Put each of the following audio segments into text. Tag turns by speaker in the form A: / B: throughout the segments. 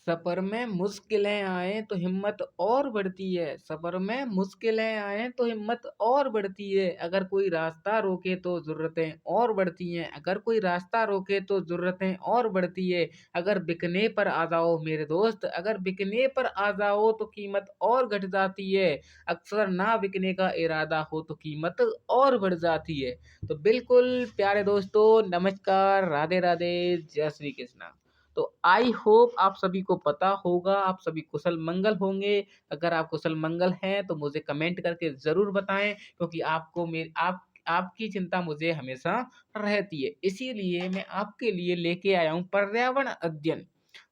A: सफर में मुश्किलें आए तो हिम्मत और बढ़ती है। सफर में मुश्किलें आए तो हिम्मत और बढ़ती है। अगर कोई रास्ता रोके तो ज़रूरतें और बढ़ती हैं। अगर कोई रास्ता रोके तो ज़रूरतें और बढ़ती है। अगर बिकने पर आ जाओ मेरे दोस्त, अगर बिकने पर आ जाओ तो कीमत और घट जाती है। अक्सर ना बिकने का इरादा हो तो कीमत और बढ़ जाती है। तो बिल्कुल प्यारे दोस्तों, नमस्कार, राधे राधे, जय श्री कृष्णा। तो आई होप आप सभी को पता होगा, आप सभी कुशल मंगल होंगे। अगर आप कुशल मंगल हैं तो मुझे कमेंट करके ज़रूर बताएं, क्योंकि आपको मेरी आपकी चिंता मुझे हमेशा रहती है। इसीलिए मैं आपके लिए लेके आया हूँ पर्यावरण अध्ययन,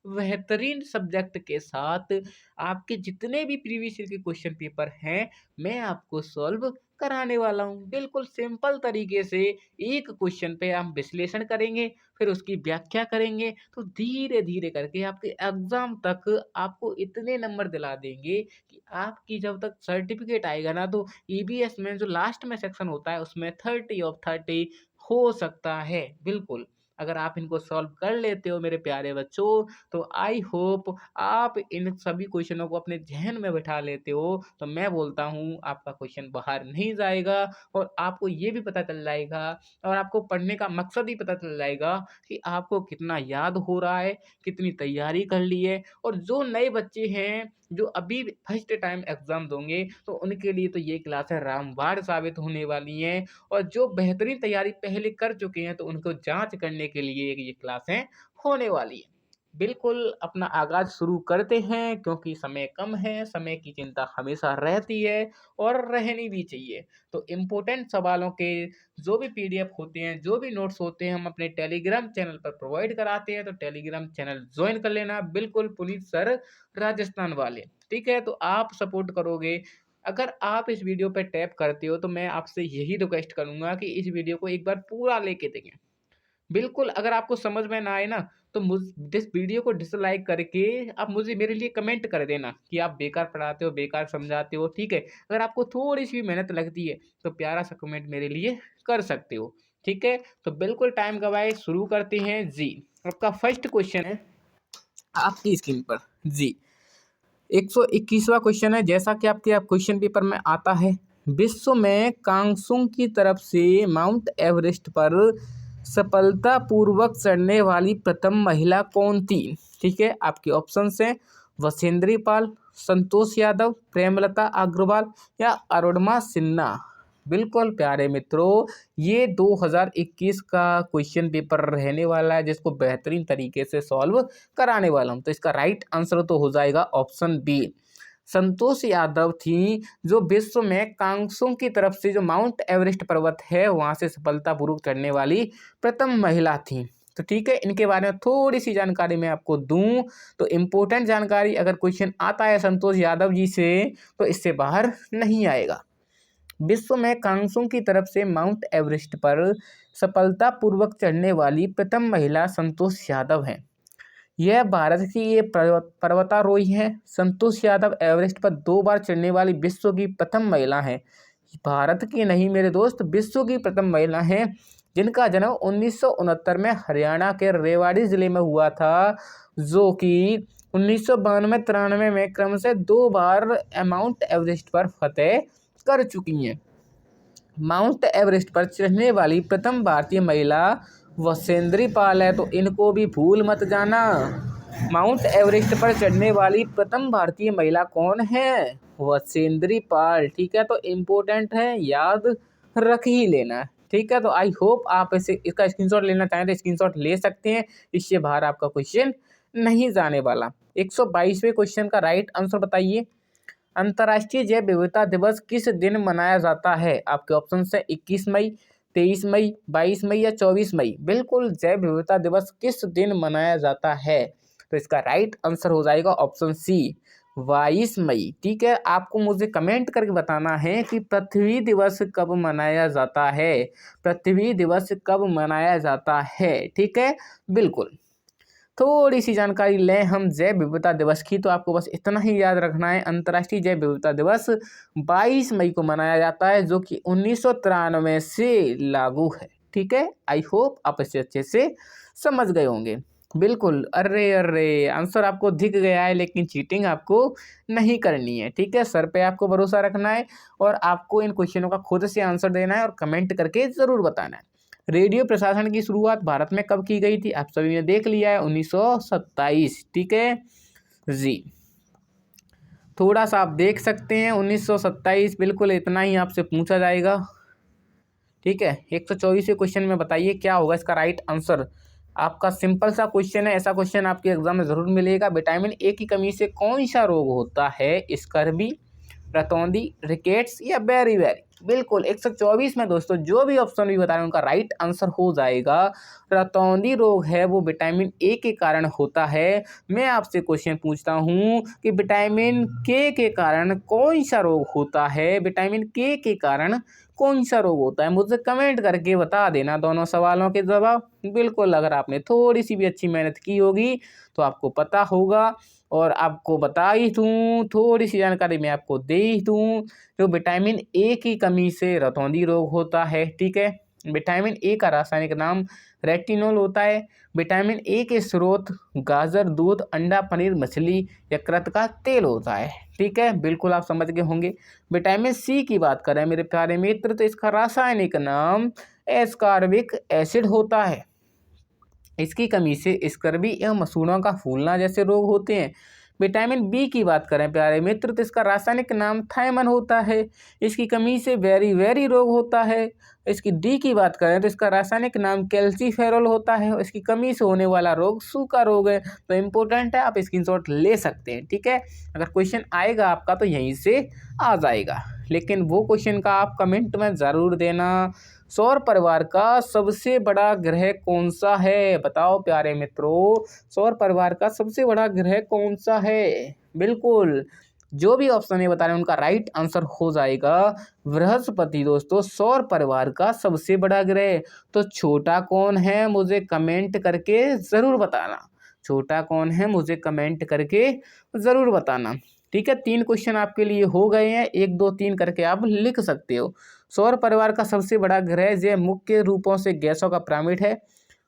A: बेहतरीन सब्जेक्ट के साथ। आपके जितने भी प्रीवियस ईयर के क्वेश्चन पेपर हैं, मैं आपको सॉल्व कराने वाला हूँ। बिल्कुल सिंपल तरीके से एक क्वेश्चन पे हम विश्लेषण करेंगे, फिर उसकी व्याख्या करेंगे, तो धीरे धीरे करके आपके एग्जाम तक आपको इतने नंबर दिला देंगे कि आपकी जब तक सर्टिफिकेट आएगा ना, तो ईबीएस में जो लास्ट में सेक्शन होता है उसमें 30 ऑफ 30 हो सकता है। बिल्कुल, अगर आप इनको सॉल्व कर लेते हो मेरे प्यारे बच्चों, तो आई होप आप इन सभी क्वेश्चनों को अपने जहन में बिठा लेते हो। तो मैं बोलता हूँ आपका क्वेश्चन बाहर नहीं जाएगा, और आपको ये भी पता चल जाएगा, और आपको पढ़ने का मकसद ही पता चल जाएगा कि आपको कितना याद हो रहा है, कितनी तैयारी कर ली है। और जो नए बच्चे हैं जो अभी फर्स्ट टाइम एग्जाम दोगे, तो उनके लिए तो ये क्लासें रामबाण साबित होने वाली हैं। और जो बेहतरीन तैयारी पहले कर चुके हैं, तो उनको जांच करने के लिए ये क्लासें होने वाली हैं। बिल्कुल, अपना आगाज शुरू करते हैं, क्योंकि समय कम है, समय की चिंता हमेशा रहती है और रहनी भी चाहिए। तो इम्पोर्टेंट सवालों के जो भी पीडीएफ होते हैं, जो भी नोट्स होते हैं, हम अपने टेलीग्राम चैनल पर प्रोवाइड कराते हैं। तो टेलीग्राम चैनल ज्वाइन कर लेना, बिल्कुल पुनीत सर राजस्थान वाले। ठीक है, तो आप सपोर्ट करोगे। अगर आप इस वीडियो पे टैप करते हो, तो मैं आपसे यही रिक्वेस्ट करूंगा कि इस वीडियो को एक बार पूरा लेके देखें। बिल्कुल, अगर आपको समझ में ना आए ना, तो मुझ इस वीडियो को डिसलाइक करके आप मुझे मेरे लिए कमेंट कर देना कि आप बेकार पढ़ाते हो, बेकार समझाते हो, ठीक है? अगर आपको थोड़ी-सी मेहनत लगती है, तो प्यारा-सा कमेंट मेरे लिए कर सकते हो, ठीक है? तो बिल्कुल टाइम गँवाए शुरू करते हैं जी। आपका फर्स्ट क्वेश्चन है आपकी स्क्रीन पर। जी, 121वां क्वेश्चन है, जैसा कि आपके क्वेश्चन पेपर में आता है, विश्व में कांगसुंग की तरफ से माउंट एवरेस्ट पर सफलतापूर्वक चढ़ने वाली प्रथम महिला कौन थी? ठीक है, आपके ऑप्शंस हैं वसेंद्री पाल, संतोष यादव, प्रेमलता अग्रवाल या अरुणिमा सिन्हा। बिल्कुल प्यारे मित्रों, ये 2021 का क्वेश्चन पेपर रहने वाला है, जिसको बेहतरीन तरीके से सॉल्व कराने वाला हूँ। तो इसका राइट आंसर तो हो जाएगा ऑप्शन बी, संतोष यादव थी, जो विश्व में कांगसुंग की तरफ से जो माउंट एवरेस्ट पर्वत है वहां से सफलतापूर्वक चढ़ने वाली प्रथम महिला थी। तो ठीक है, इनके बारे में थोड़ी सी जानकारी मैं आपको दूं, तो इम्पोर्टेंट जानकारी, अगर क्वेश्चन आता है संतोष यादव जी से, तो इससे बाहर नहीं आएगा। विश्व में कांगसुंग की तरफ से माउंट एवरेस्ट पर सफलतापूर्वक चढ़ने वाली प्रथम महिला संतोष यादव हैं। यह भारत की ये पर्वतारोही हैं। संतोष यादव एवरेस्ट पर 2 बार चढ़ने वाली विश्व की प्रथम महिला हैं। भारत की नहीं मेरे दोस्त, विश्व की प्रथम महिला हैं, जिनका जन्म 1969 में हरियाणा के रेवाड़ी जिले में हुआ था, जो कि 1992-93 में क्रमशः 2 बार माउंट एवरेस्ट पर फतेह कर चुकी हैं। माउंट एवरेस्ट पर चढ़ने वाली प्रथम भारतीय महिला वसेंद्री पाल है, तो इनको भी भूल मत जाना। माउंट एवरेस्ट पर चढ़ने वाली प्रथम भारतीय महिला कौन है? वसेंद्री पाल। ठीक है, तो इम्पोर्टेंट है, याद रख ही लेना। ठीक है, तो आई होप आप इसे इसका स्क्रीनशॉट लेना चाहें तो स्क्रीनशॉट ले सकते हैं, इससे बाहर आपका क्वेश्चन नहीं जाने वाला। 122वें क्वेश्चन का राइट आंसर बताइए। अंतर्राष्ट्रीय जैव विविधता दिवस किस दिन मनाया जाता है? आपके ऑप्शन है 21 मई, 23 मई, 22 मई या 24 मई। बिल्कुल, जैव विविधता दिवस किस दिन मनाया जाता है? तो इसका राइट आंसर हो जाएगा ऑप्शन सी, 22 मई। ठीक है, आपको मुझे कमेंट करके बताना है कि पृथ्वी दिवस कब मनाया जाता है। पृथ्वी दिवस कब मनाया जाता है? ठीक है, बिल्कुल। थोड़ी सी जानकारी लें हम जैव विविधता दिवस की, तो आपको बस इतना ही याद रखना है, अंतर्राष्ट्रीय जैव विविधता दिवस 22 मई को मनाया जाता है, जो कि 1993 से लागू है। ठीक है, आई होप आप इसे अच्छे से समझ गए होंगे। बिल्कुल। अरे अरे, आंसर आपको दिख गया है, लेकिन चीटिंग आपको नहीं करनी है, ठीक है। सर पे आपको भरोसा रखना है और आपको इन क्वेश्चनों का खुद से आंसर देना है और कमेंट करके ज़रूर बताना है। रेडियो प्रशासन की शुरुआत भारत में कब की गई थी? आप सभी ने देख लिया है, 1927, ठीक है जी। थोड़ा सा आप देख सकते हैं, 1927, बिल्कुल इतना ही आपसे पूछा जाएगा, ठीक है। 124वें क्वेश्चन में बताइए क्या होगा इसका राइट आंसर। आपका सिंपल सा क्वेश्चन है, ऐसा क्वेश्चन आपके एग्जाम में जरूर मिलेगा। विटामिन ए की कमी से कौन सा रोग होता है? स्कर्वी, रतौंधी, रिकेट्स या बेरी बेरी। बिल्कुल 124 में दोस्तों जो भी ऑप्शन भी बता रहे हैं उनका राइट आंसर हो जाएगा। रतौंधी रोग है वो विटामिन ए के कारण होता है। मैं आपसे क्वेश्चन पूछता हूँ कि विटामिन के कारण कौन सा रोग होता है? विटामिन के कारण कौन सा रोग होता है? मुझे कमेंट करके बता देना दोनों सवालों के जवाब। बिल्कुल अगर आपने थोड़ी सी भी अच्छी मेहनत की होगी तो आपको पता होगा। और आपको बता ही दूँ, थोड़ी सी जानकारी मैं आपको दे ही दूँ, तो विटामिन ए की कमी से रतौंधी रोग होता है, ठीक है। विटामिन ए का रासायनिक नाम रेटिनोल होता है। विटामिन ए के स्रोत गाजर, दूध, अंडा, पनीर, मछली, यकृत का तेल होता है, ठीक है। बिल्कुल आप समझ गए होंगे। विटामिन सी की बात करें मेरे प्यारे मित्र, तो इसका रासायनिक नाम एस्कॉर्बिक एसिड होता है। इसकी कमी से स्कर्वी एवं मसूड़ों का फूलना जैसे रोग होते हैं। विटामिन बी की बात करें प्यारे मित्र, तो इसका रासायनिक नाम थायमन होता है। इसकी कमी से वेरी वेरी रोग होता है। इसकी डी की बात करें तो इसका रासायनिक नाम कैल्सीफेरॉल होता है और इसकी कमी से होने वाला रोग सूखा रोग है। तो इम्पोर्टेंट है, आप स्क्रीनशॉट ले सकते हैं, ठीक है। अगर क्वेश्चन आएगा आपका तो यहीं से आ जाएगा, लेकिन वो क्वेश्चन का आप कमेंट में ज़रूर देना। सौर परिवार का सबसे बड़ा ग्रह कौन सा है? बताओ प्यारे मित्रों, सौर परिवार का सबसे बड़ा ग्रह कौन सा है? बिल्कुल जो भी ऑप्शन है बता रहे हैं उनका राइट आंसर हो जाएगा बृहस्पति। दोस्तों सौर परिवार का सबसे बड़ा ग्रह। तो छोटा कौन है मुझे कमेंट करके ज़रूर बताना। छोटा कौन है मुझे कमेंट करके ज़रूर बताना, ठीक है। 3 क्वेश्चन आपके लिए हो गए हैं, 1 2 3 करके आप लिख सकते हो। सौर परिवार का सबसे बड़ा ग्रह जो मुख्य रूपों से गैसों का पिरामिड है।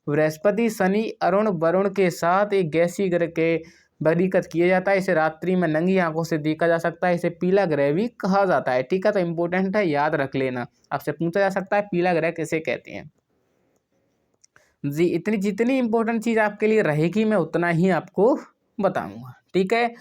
A: बृहस्पति, शनि, अरुण, वरुण के साथ एक गैसीय ग्रह के वर्गीकृत किया जाता है। इसे रात्रि में नंगी आंखों से देखा जा सकता है। इसे पीला ग्रह भी कहा जाता है, ठीक है। तो इम्पोर्टेंट है, याद रख लेना। आपसे पूछा जा सकता है पीला ग्रह किसे कहते हैं जी। इतनी जितनी इंपॉर्टेंट चीज़ आपके लिए रहेगी मैं उतना ही आपको बताऊंगा, ठीक है।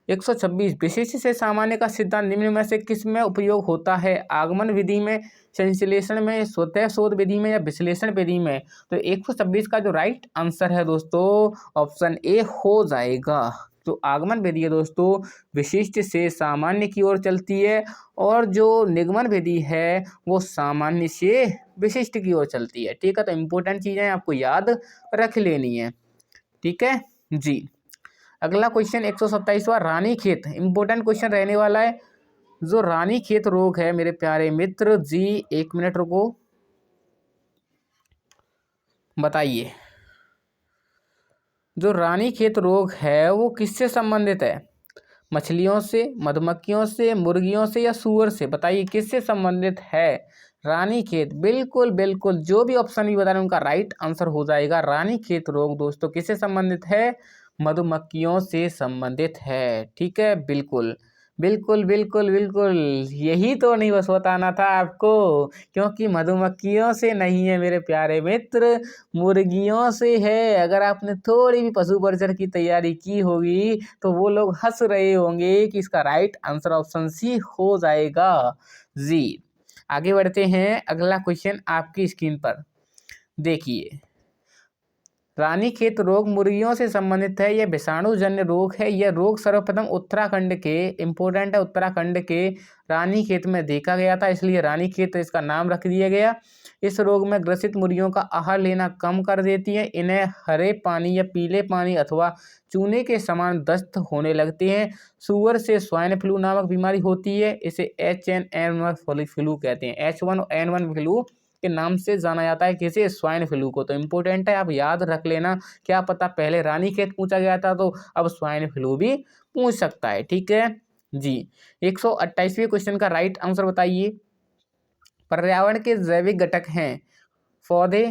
A: 126 विशिष्ट से सामान्य का सिद्धांत निम्न में से किस में उपयोग होता है? आगमन विधि में, संश्लेषण में, स्वतः शोध विधि में या विश्लेषण विधि में? तो 126 का जो राइट आंसर है दोस्तों ऑप्शन ए हो जाएगा। तो आगमन विधि है दोस्तों विशिष्ट से सामान्य की ओर चलती है और जो निगमन विधि है वो सामान्य से विशिष्ट की ओर चलती है, ठीक है। तो इम्पोर्टेंट चीज़ें आपको याद रख लेनी है, ठीक है जी। अगला क्वेश्चन 127वां रानीखेत, इंपॉर्टेंट क्वेश्चन रहने वाला है। जो रानीखेत रोग है मेरे प्यारे मित्र जी, 1 मिनट रुको, बताइए जो रानीखेत रोग है वो किससे संबंधित है? मछलियों से, मधुमक्खियों से, मुर्गियों से या सूअर से? बताइए किससे संबंधित है रानीखेत? बिल्कुल बिल्कुल जो भी ऑप्शन भी बता रहे हैं उनका राइट आंसर हो जाएगा। रानीखेत रोग दोस्तों किससे संबंधित है? मधुमक्खियों से संबंधित है, ठीक है। बिल्कुल बिल्कुल बिल्कुल बिल्कुल यही तो नहीं बस बताना था आपको, क्योंकि मधुमक्खियों से नहीं है मेरे प्यारे मित्र, मुर्गियों से है। अगर आपने थोड़ी भी पशु परिचर की तैयारी की होगी तो वो लोग हंस रहे होंगे कि इसका राइट आंसर ऑप्शन सी हो जाएगा जी। आगे बढ़ते हैं, अगला क्वेश्चन आपकी स्क्रीन पर देखिए। रानीखेत रोग मुर्गियों से संबंधित है, यह विषाणुजन्य रोग है। यह रोग सर्वप्रथम उत्तराखंड के, इंपोर्टेंट है, उत्तराखंड के रानीखेत में देखा गया था, इसलिए रानीखेत इसका नाम रख दिया गया। इस रोग में ग्रसित मुर्गियों का आहार लेना कम कर देती है। इन्हें हरे पानी या पीले पानी अथवा चूने के समान दस्त होने लगते हैं। सूअर से स्वाइन फ्लू नामक बीमारी होती है, इसे H1N1 फ्लू कहते हैं। H1N1 फ्लू के नाम से जाना जाता है किसे? स्वाइन फ्लू को। तो इम्पोर्टेंट है, आप याद रख लेना। क्या पता पहले रानीखेत पूछा गया था तो अब स्वाइन फ्लू भी पूछ सकता है, ठीक है जी। 128वें क्वेश्चन का राइट आंसर बताइए। पर्यावरण के जैविक घटक हैं पौधे,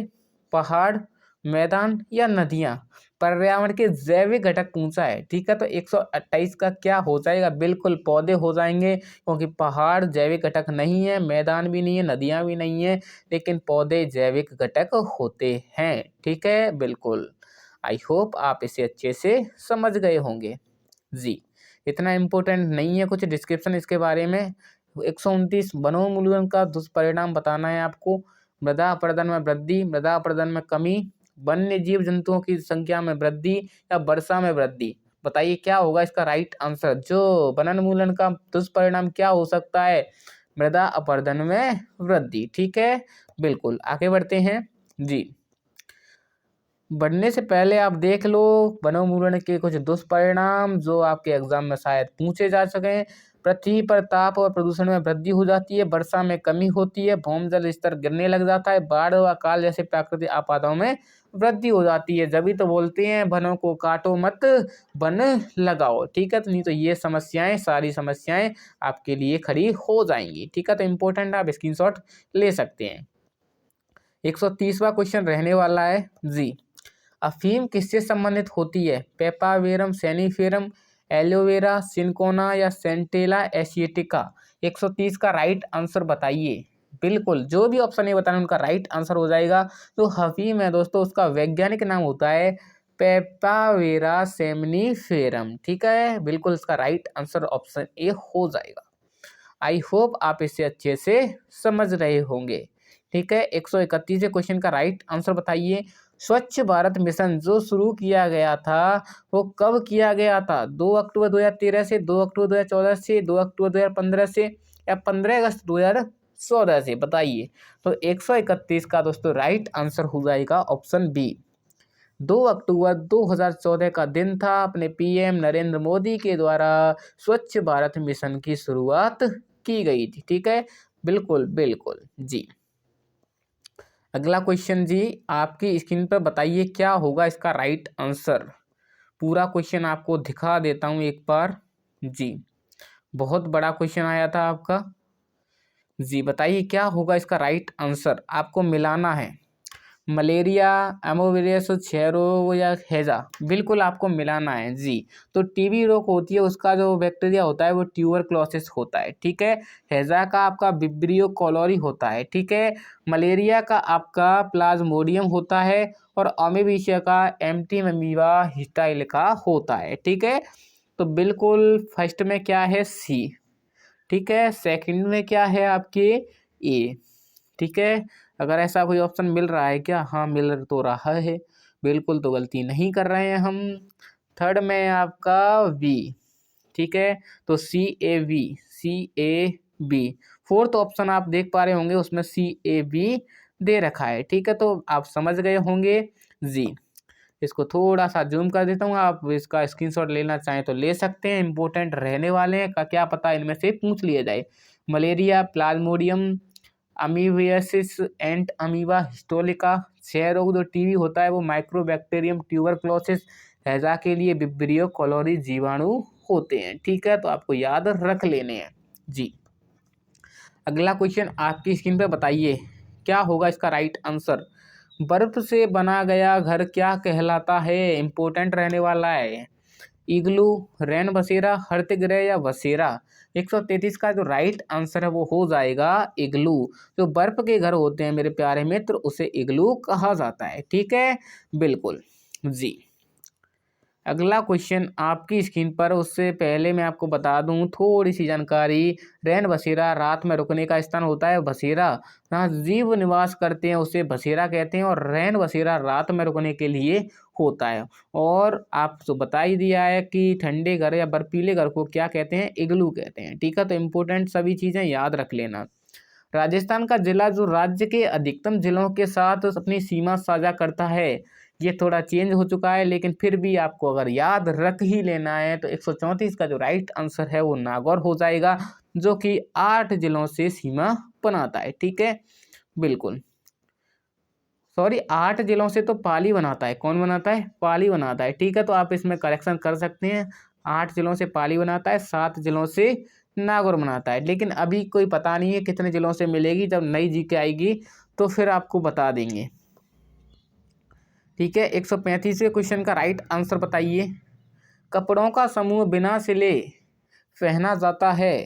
A: पहाड़, मैदान या नदियाँ? पर्यावरण के जैविक घटक पूछा है, ठीक है। तो 128 का क्या हो जाएगा, बिल्कुल पौधे हो जाएंगे, क्योंकि पहाड़ जैविक घटक नहीं है, मैदान भी नहीं है, नदियां भी नहीं है, लेकिन पौधे जैविक घटक होते हैं, ठीक है, बिल्कुल। आई होप आप इसे अच्छे से समझ गए होंगे जी। इतना इम्पोर्टेंट नहीं है कुछ डिस्क्रिप्शन इसके बारे में। 129 वनोन्मूलन का दुष्परिणाम बताना है आपको। मृदा अपरदन में वृद्धि, मृदा अपरदन में कमी, वन्य जीव जंतुओं की संख्या में वृद्धि या वर्षा में वृद्धि। बताइए क्या होगा इसका राइट आंसर। जो वनोन्मूलन का दुष्परिणाम क्या हो सकता है, मृदा अपरदन में वृद्धि, ठीक है, बिल्कुल। आगे बढ़ते हैं जी। बढ़ने से पहले आप देख लो वनोन्मूलन के कुछ दुष्परिणाम जो आपके एग्जाम में शायद पूछे जा सकें। पृथ्वी पर ताप और प्रदूषण में वृद्धि हो जाती है, वर्षा में कमी होती है, भूमजल स्तर गिरने लग जाता है, बाढ़ व अकाल जैसे प्राकृतिक आपदाओं में वृद्धि हो जाती है। जब तो बोलते हैं वनों को काटो मत, वन लगाओ, ठीक है। तो नहीं तो ये समस्याएं, सारी समस्याएं आपके लिए खड़ी हो जाएंगी, ठीक है। तो इम्पोर्टेंट आप स्क्रीनशॉट ले सकते हैं। 130वां क्वेश्चन रहने वाला है जी। अफीम किससे संबंधित होती है, पेपावेरम सैनिफेरम, एलोवेरा, सिनकोना या सेंटेला एशिएटिका। 130 का राइट आंसर बताइए। बिल्कुल जो भी ऑप्शन है बताना उनका राइट आंसर हो जाएगा। तो अफीम है दोस्तों, उसका वैज्ञानिक नाम होता है पेपावेरा सेमनीफेरम, ठीक है, बिल्कुल इसका राइट आंसर ऑप्शन ए हो जाएगा। आई होप आप इसे अच्छे से समझ रहे होंगे, ठीक है। 131 क्वेश्चन का राइट आंसर बताइए। स्वच्छ भारत मिशन जो शुरू किया गया था वो कब किया गया था, 2 अक्टूबर 2013 से, 2 अक्टूबर 2014 से, 2 अक्टूबर 2015 से या 15 अगस्त 2014 से। बताइए। तो 131 का दोस्तों राइट आंसर हो जाएगा ऑप्शन बी। 2 अक्टूबर 2014 का दिन था, अपने पीएम नरेंद्र मोदी के द्वारा स्वच्छ भारत मिशन की शुरुआत की गई थी, ठीक है, बिल्कुल बिल्कुल जी। अगला क्वेश्चन जी, आपकी स्क्रीन पर बताइए क्या होगा इसका राइट आंसर। पूरा क्वेश्चन आपको दिखा देता हूं एक बार जी। बहुत बड़ा क्वेश्चन आया था आपका जी। बताइए क्या होगा इसका राइट आंसर। आपको मिलाना है मलेरिया, एमोविरियस, क्षय रोग या हैजा, बिल्कुल आपको मिलाना है जी। तो टीबी रोग होती है, उसका जो बैक्टीरिया होता है वो ट्यूबरक्लोसिस होता है, ठीक है। हैजा का आपका विब्रियो कोलोरी होता है, ठीक है। मलेरिया का आपका प्लाज्मोडियम होता है और अमीबिशिया का एम्फीमीबा हिस्टाइलिका होता है, ठीक है। तो बिल्कुल फर्स्ट में क्या है, सी, ठीक है। सेकंड में क्या है आपके, ए, ठीक है। अगर ऐसा कोई ऑप्शन मिल रहा है क्या, हाँ मिल तो रहा है, बिल्कुल, तो गलती नहीं कर रहे हैं हम। थर्ड में आपका बी, ठीक है। तो CAB, CAB। फोर्थ ऑप्शन आप देख पा रहे होंगे उसमें CAB दे रखा है, ठीक है। तो आप समझ गए होंगे जी। इसको थोड़ा सा जूम कर देता हूँ, आप इसका स्क्रीनशॉट लेना चाहें तो ले सकते हैं, इंपॉर्टेंट रहने वाले हैं, का क्या पता इनमें से पूछ लिया जाए। मलेरिया, प्लाज्मोडियम, अमीबियासिस, एंट अमीबा हिस्टोलिका, क्षय रोग जो टीबी होता है वो माइक्रोबैक्टीरियम ट्यूबरक्लोसिस, हैजा के लिए विब्रियो कोलोरी जीवाणु होते हैं, ठीक है। तो आपको याद रख लेने हैं जी। अगला क्वेश्चन आपकी स्क्रीन पे बताइए क्या होगा इसका राइट आंसर। बर्फ से बना गया घर क्या कहलाता है, इंपॉर्टेंट रहने वाला है। इग्लू, रैन बसेरा, हर्तगृह या बसेरा। 133 का जो राइट आंसर है वो हो जाएगा इग्लू। जो बर्फ के घर होते हैं मेरे प्यारे मित्र उसे इग्लू कहा जाता है, ठीक है, बिल्कुल जी। अगला क्वेश्चन आपकी स्क्रीन पर, उससे पहले मैं आपको बता दूं थोड़ी सी जानकारी। रैन बसेरा रात में रुकने का स्थान होता है बसेरा, जहाँ जीव निवास करते हैं उसे बसेरा कहते हैं, और रैन बसेरा रात में रुकने के लिए होता है। और आप तो बता ही दिया है कि ठंडे घर या बर्फीले घर को क्या कहते हैं, इग्लू कहते हैं, ठीक है। तो इम्पोर्टेंट सभी चीज़ें याद रख लेना। राजस्थान का जिला जो राज्य के अधिकतम जिलों के साथ अपनी सीमा साझा करता है, ये थोड़ा चेंज हो चुका है, लेकिन फिर भी आपको अगर याद रख ही लेना है तो 134 का जो राइट आंसर है वो नागौर हो जाएगा, जो कि 8 जिलों से सीमा बनाता है, ठीक है, बिल्कुल। सॉरी, 8 जिलों से तो पाली बनाता है, कौन बनाता है, पाली बनाता है, ठीक है। तो आप इसमें करेक्शन कर सकते हैं, 8 जिलों से पाली बनाता है, 7 जिलों से नागौर बनाता है। लेकिन अभी कोई पता नहीं है कितने जिलों से मिलेगी, जब नई जीके आएगी तो फिर आपको बता देंगे। ठीक है, 135वें क्वेश्चन का राइट आंसर बताइए। कपड़ों का समूह बिना सिले पहना जाता है,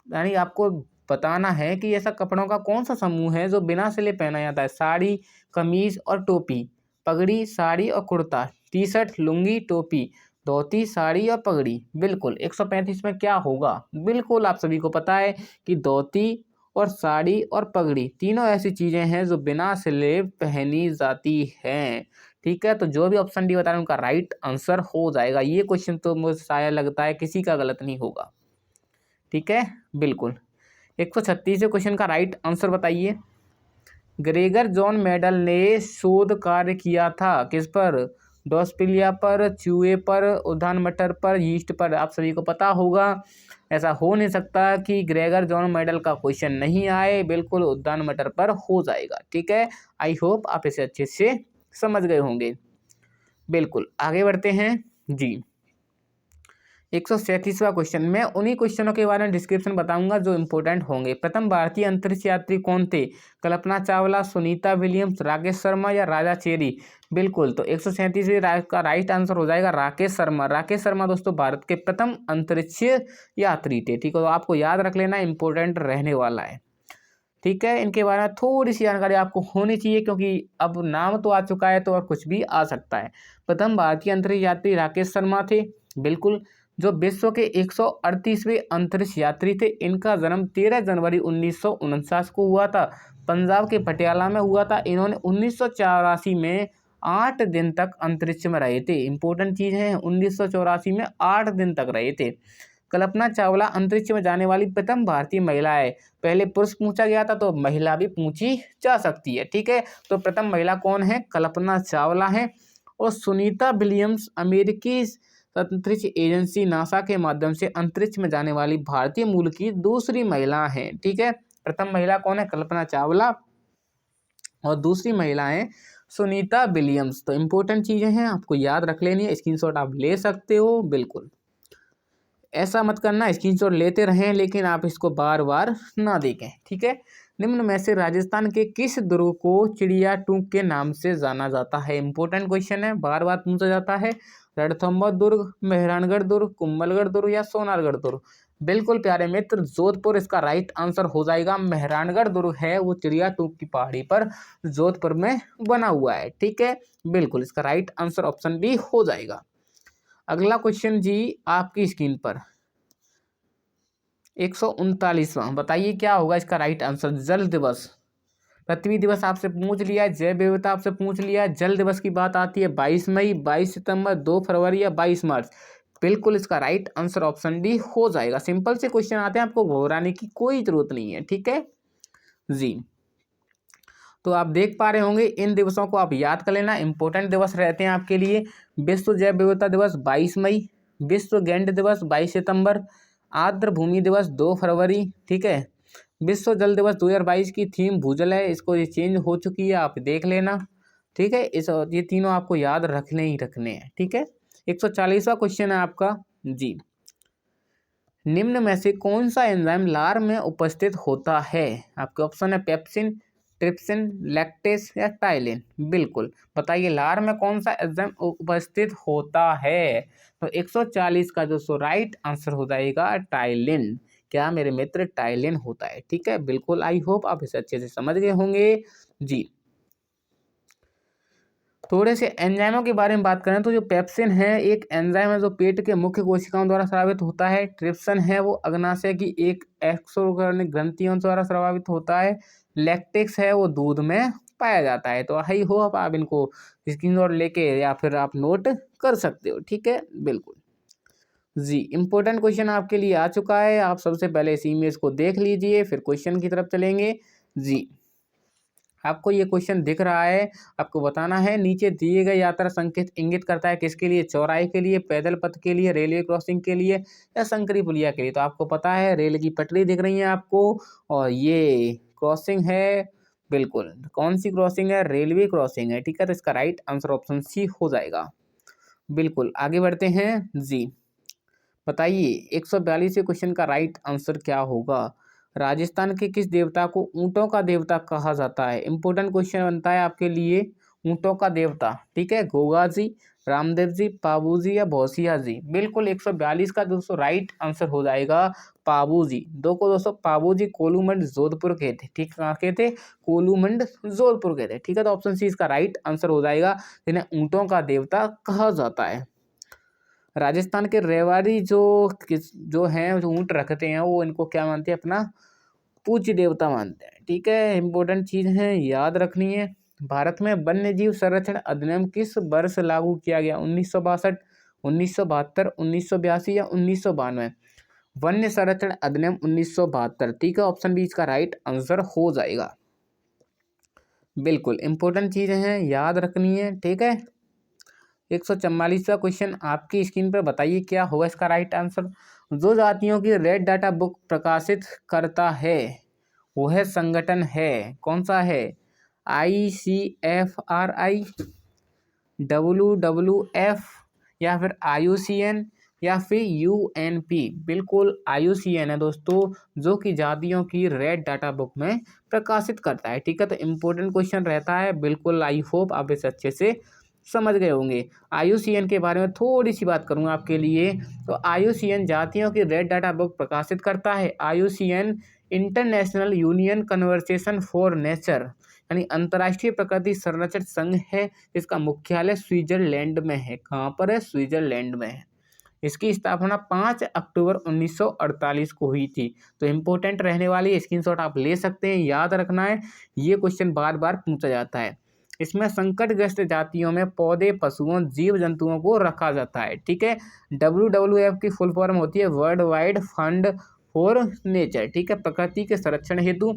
A: यानी आपको बताना है कि ऐसा कपड़ों का कौन सा समूह है जो बिना सिले पहना जाता है। साड़ी, कमीज और टोपी, पगड़ी, साड़ी और कुर्ता, टी शर्ट, लुंगी, टोपी, धोती, साड़ी और पगड़ी। बिल्कुल 135 में क्या होगा, बिल्कुल आप सभी को पता है कि धोती और साड़ी और पगड़ी तीनों ऐसी चीजें हैं जो बिना सिले पहनी जाती हैं। ठीक है, तो जो भी ऑप्शन डी बता रहे हैं उनका राइट आंसर हो जाएगा। ये क्वेश्चन तो मुझे शायद लगता है किसी का गलत नहीं होगा। ठीक है, बिल्कुल। 136वें क्वेश्चन का राइट आंसर बताइए। ग्रेगर जॉन मेडल ने शोध कार्य किया था किस पर, ड्रोसोफिला पर, चूहे पर, उद्यान मटर पर, यीस्ट पर। आप सभी को पता होगा, ऐसा हो नहीं सकता कि ग्रेगर जॉन मेडल का क्वेश्चन नहीं आए, बिल्कुल उद्यान मटर पर हो जाएगा। ठीक है, आई होप आप इसे अच्छे से समझ गए होंगे। बिल्कुल आगे बढ़ते हैं जी। 137वां क्वेश्चन, मैं उन्हीं क्वेश्चनों के बारे में डिस्क्रिप्शन बताऊंगा जो इंपॉर्टेंट होंगे। प्रथम भारतीय अंतरिक्ष यात्री कौन थे, कल्पना चावला, सुनीता विलियम्स, राकेश शर्मा या राजा चेरी। बिल्कुल, तो 137वें का राइट आंसर हो जाएगा राकेश शर्मा। राकेश शर्मा दोस्तों भारत के प्रथम अंतरिक्ष यात्री थे। ठीक है, तो आपको याद रख लेना, इंपॉर्टेंट रहने वाला है। ठीक है, इनके बारे में थोड़ी सी जानकारी आपको होनी चाहिए क्योंकि अब नाम तो आ चुका है तो और कुछ भी आ सकता है। प्रथम भारतीय अंतरिक्ष यात्री राकेश शर्मा थे। बिल्कुल, जो विश्व के 138वें अंतरिक्ष यात्री थे, इनका जन्म 13 जनवरी 1949 को हुआ था। पंजाब के पटियाला में हुआ था। इन्होंने 1984 में 8 दिन तक अंतरिक्ष में रहे थे। इंपॉर्टेंट चीज है, 1984 में 8 दिन तक रहे थे। कल्पना चावला अंतरिक्ष में जाने वाली प्रथम भारतीय महिला है। पहले पुरुष पूछा गया था तो महिला भी पूछी जा सकती है। ठीक है, तो प्रथम महिला कौन है, कल्पना चावला है। और सुनीता विलियम्स अमेरिकी अंतरिक्ष एजेंसी नासा के माध्यम से अंतरिक्ष में जाने वाली भारतीय मूल की दूसरी महिला है। ठीक है, प्रथम महिला कौन है, कल्पना चावला, और दूसरी महिला है सुनीता विलियम्स। तो इंपॉर्टेंट चीजें हैं, आपको याद रख लेनी है, स्क्रीनशॉट आप ले सकते हो। बिल्कुल ऐसा मत करना, स्क्रीनशॉट लेते रहें लेकिन आप इसको बार बार ना देखें। ठीक है, निम्न में से राजस्थान के किस दुर्ग को चिड़िया टूक के नाम से जाना जाता है। इंपॉर्टेंट क्वेश्चन है, बार बार पूछा जाता है। रणथंभौर दुर्ग, मेहरानगढ़ दुर्ग, कुंभलगढ़ दुर्ग या सोनारगढ़ दुर्ग। बिल्कुल प्यारे मित्र, जोधपुर इसका राइट आंसर हो जाएगा। मेहरानगढ़ दुर्ग है वो चिड़िया टूक की पहाड़ी पर जोधपुर में बना हुआ है। ठीक है, बिल्कुल इसका राइट आंसर ऑप्शन बी हो जाएगा। अगला क्वेश्चन जी आपकी स्क्रीन पर 139वां, बताइए क्या होगा इसका राइट आंसर। जल दिवस, पृथ्वी दिवस आपसे पूछ लिया, जैव विविधता आपसे पूछ लिया, जल दिवस की बात आती है 22 मई, 22 सितंबर, 2 फरवरी या 22 मार्च। बिल्कुल इसका राइट आंसर ऑप्शन डी हो जाएगा। सिंपल से क्वेश्चन आते हैं, आपको घबराने की कोई जरूरत नहीं है। ठीक है जी, तो आप देख पा रहे होंगे, इन दिवसों को आप याद कर लेना, इंपॉर्टेंट दिवस रहते हैं आपके लिए। विश्व जैव विविधता दिवस 22 मई, विश्व गेंड दिवस 22 सितंबर, आर्द्र भूमि दिवस 2 फरवरी। ठीक है, विश्व जल दिवस 2022 की थीम भूजल है, इसको ये चेंज हो चुकी है, आप देख लेना। ठीक है, ये तीनों आपको याद रखने ही रखने हैं। ठीक है, 140वां क्वेश्चन है आपका जी। निम्न में से कौन सा एंजाइम लार में उपस्थित होता है। आपके ऑप्शन है पेप्सिन, ट्रिप्सिन, लैक्टेस या टाइलिन। बिल्कुल बताइए, लार में कौन सा एंजाइम उपस्थित होता है। तो 140 का जो सो राइट आंसर हो जाएगा टाइलिन। क्या मेरे मित्र, टाइलिन होता है। ठीक है, बिल्कुल आई होप आप इसे अच्छे से समझ गए होंगे जी। थोड़े से एंजाइमों के बारे में बात करें तो जो पेप्सिन है एक एंजाइम है जो पेट के मुख्य कोशिकाओं द्वारा स्रावित होता है। ट्रिप्सिन है वो अग्नाशय की एक एक्सोकर्निक ग्रंथियों द्वारा स्रावित होता है। लैक्टेक्स है वो दूध में पाया जाता है। तो आई होप आप इनको स्क्रीनशॉट लेके या फिर आप नोट कर सकते हो। ठीक है, बिल्कुल जी, इंपॉर्टेंट क्वेश्चन आपके लिए आ चुका है। आप सबसे पहले इस इमेज को देख लीजिए, फिर क्वेश्चन की तरफ चलेंगे जी। आपको ये क्वेश्चन दिख रहा है, आपको बताना है नीचे दिए गए यात्रा संकेत इंगित करता है किसके लिए, चौराहे के लिए, पैदल पथ के लिए, रेलवे क्रॉसिंग के लिए या संकरी पुलिया के लिए। तो आपको पता है रेल की पटरी दिख रही है आपको, और ये क्रॉसिंग है। बिल्कुल कौन सी क्रॉसिंग है, रेलवे क्रॉसिंग है। ठीक है, तो इसका राइट आंसर ऑप्शन सी हो जाएगा। बिल्कुल आगे बढ़ते हैं जी। बताइए 142वें क्वेश्चन का राइट आंसर क्या होगा। राजस्थान के किस देवता को ऊंटों का देवता कहा जाता है। इंपॉर्टेंट क्वेश्चन बनता है आपके लिए। ऊंटों का देवता, ठीक है, गोगा जी, रामदेव जी, पाबू जी या भौसिया जी। बिल्कुल 142 का दोस्तों राइट आंसर हो जाएगा पाबू जी। दो को दोस्तों पाबू जी कोलूमंड जोधपुर के थे, ठीक, कहाँ के थे, कोलूमंड जोधपुर के थे, ठीक है। तो ऑप्शन सी इसका राइट आंसर हो जाएगा, जिन्हें ऊंटों का देवता कहा जाता है। राजस्थान के रेवाड़ी जो हैं, जो ऊंट रखते हैं, वो इनको क्या मानते हैं, अपना पूज्य देवता मानते हैं, ठीक है। इंपॉर्टेंट चीज है, याद रखनी है। भारत में वन्य जीव संरक्षण अधिनियम किस वर्ष लागू किया गया? 1962, 1972, 1982 या 1992? वन्य संरक्षण अधिनियम 1972, ठीक है। ऑप्शन बी इसका राइट आंसर हो जाएगा। बिल्कुल इंपॉर्टेंट चीजें हैं, याद रखनी है, ठीक है। 144वां क्वेश्चन आपकी स्क्रीन पर, बताइए क्या होगा इसका राइट आंसर। जो जातियों की रेड डाटा बुक प्रकाशित करता है वह संगठन है, कौन सा है? ICFRI, WWF या फिर IUCN या फिर UNP? बिल्कुल IUCN है दोस्तों, जो कि जातियों की रेड डाटा बुक में प्रकाशित करता है, ठीक है। तो इम्पोर्टेंट क्वेश्चन रहता है, बिल्कुल आई होप आप इसे अच्छे से समझ गए होंगे। IUCN के बारे में थोड़ी सी बात करूंगा आपके लिए। तो IUCN जातियों की रेड डाटा बुक प्रकाशित करता है। IUCN international union conversation for nature, यानी अंतर्राष्ट्रीय प्रकृति संरक्षण संघ है, इसका मुख्यालय स्विट्जरलैंड में है। कहाँ पर है? स्विट्जरलैंड में है। इसकी स्थापना 5 अक्टूबर 1948 को हुई थी। तो इम्पोर्टेंट रहने वाली स्क्रीनशॉट आप ले सकते हैं, याद रखना है, ये क्वेश्चन बार बार पूछा जाता है। इसमें संकटग्रस्त जातियों में पौधे, पशुओं, जीव जंतुओं को रखा जाता है, ठीक है। WWF की फुल फॉर्म होती है world wide fund for nature, ठीक है, प्रकृति के संरक्षण हेतु।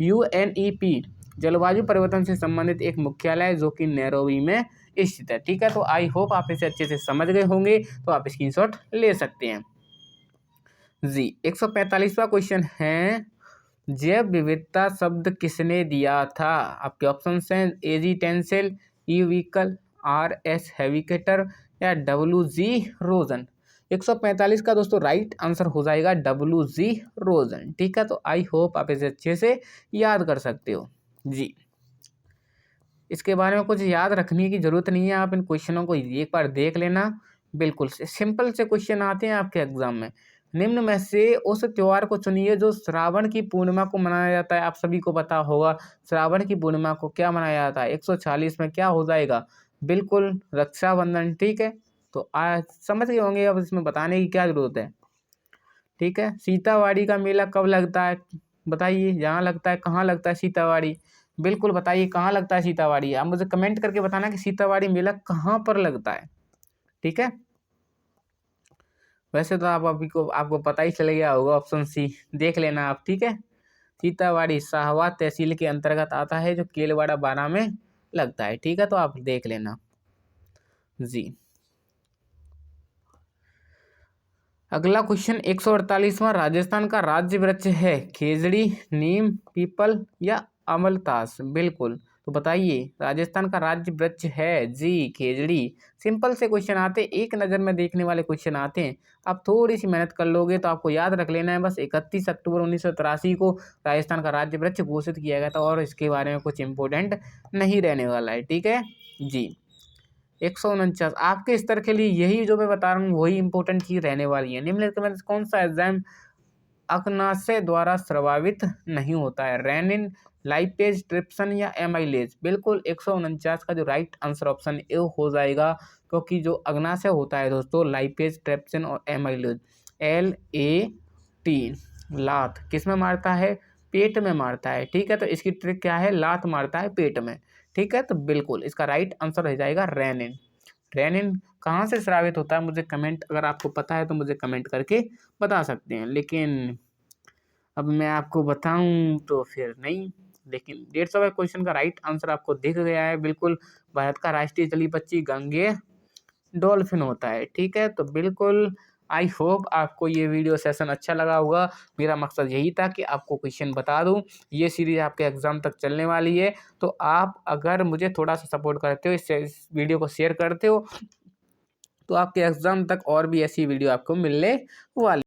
A: UNEP जलवायु परिवर्तन से संबंधित एक मुख्यालय है, जो कि नैरोबी में स्थित है, ठीक है। तो आई होप आप इसे अच्छे से समझ गए होंगे, तो आप स्क्रीनशॉट ले सकते हैं जी। 145वां क्वेश्चन है, जैव विविधता शब्द किसने दिया था? आपके ऑप्शन हैं AG टेंसेल, E व्हीकल, RS हैविकेटर या WG रोजन। 145 का दोस्तों राइट आंसर हो जाएगा WG रोजन, ठीक है। तो आई होप आप इसे अच्छे से याद कर सकते हो जी। इसके बारे में कुछ याद रखने की जरूरत नहीं है, आप इन क्वेश्चनों को एक बार देख लेना। बिल्कुल सिंपल से क्वेश्चन आते हैं आपके एग्जाम में। निम्न में से उस त्योहार को चुनिए जो श्रावण की पूर्णिमा को मनाया जाता है। आप सभी को पता होगा श्रावण की पूर्णिमा को क्या मनाया जाता है। 146 में क्या हो जाएगा? बिल्कुल रक्षाबंधन, ठीक है। तो समझ गए होंगे, अब इसमें बताने की क्या जरूरत है, ठीक है। सीतावाड़ी का मेला कब लगता है? बताइए, जहाँ लगता है, कहाँ लगता है सीतावाड़ी? बिल्कुल बताइए कहाँ लगता है सीतावाड़ी। आप मुझे कमेंट करके बताना कि सीतावाड़ी मेला कहाँ पर लगता है, ठीक है। वैसे तो आप अभी को आपको पता ही चल गया होगा, ऑप्शन सी देख लेना आप, ठीक है। सीतावाड़ी साहवा तहसील के अंतर्गत आता है, जो केलवाड़ा बारा में लगता है, ठीक है। तो आप देख लेना जी। अगला क्वेश्चन 148वां, राजस्थान का राज्य वृक्ष है खेजड़ी, नीम, पीपल या अमलतास? बिल्कुल, तो बताइए राजस्थान का राज्य वृक्ष है जी खेजड़ी। सिंपल से क्वेश्चन आते हैं, एक नज़र में देखने वाले क्वेश्चन आते हैं। आप थोड़ी सी मेहनत कर लोगे तो आपको याद रख लेना है बस। 31 अक्टूबर 1983 को राजस्थान का राज्य वृक्ष घोषित किया गया था, और इसके बारे में कुछ इंपॉर्टेंट नहीं रहने वाला है, ठीक है जी। 149 आपके स्तर के लिए यही जो मैं बता रहा हूँ वही इंपॉर्टेंट चीज रहने वाली है। निम्नलिखित में कौन सा एंजाइम अग्नाशय द्वारा प्रभावित नहीं होता है? रेनिन, लाइपेज, ट्रिप्सन या एमाइलेज? बिल्कुल 149 का जो राइट आंसर ऑप्शन ए हो जाएगा, क्योंकि जो अग्नाशय होता है दोस्तों लाइपेज, ट्रिप्सन और एमाइलेज, LAT लात किस में मारता है? पेट में मारता है, ठीक है। तो इसकी ट्रिक क्या है? लात मारता है पेट में, ठीक है। तो बिल्कुल इसका राइट आंसर हो जाएगा रेनिन। रेनिन कहाँ से स्रावित होता है? मुझे कमेंट, अगर आपको पता है तो मुझे कमेंट करके बता सकते हैं, लेकिन अब मैं आपको बताऊं तो फिर नहीं। लेकिन 150 क्वेश्चन का राइट आंसर आपको दिख गया है। बिल्कुल भारत का राष्ट्रीय जलीय पक्षी गंगे डॉल्फिन होता है, ठीक है। तो बिल्कुल आई होप आपको ये वीडियो सेशन अच्छा लगा होगा। मेरा मकसद यही था कि आपको क्वेश्चन बता दूं। ये सीरीज आपके एग्जाम तक चलने वाली है, तो आप अगर मुझे थोड़ा सा सपोर्ट करते हो, इस वीडियो को शेयर करते हो, तो आपके एग्जाम तक और भी ऐसी वीडियो आपको मिलने वाली।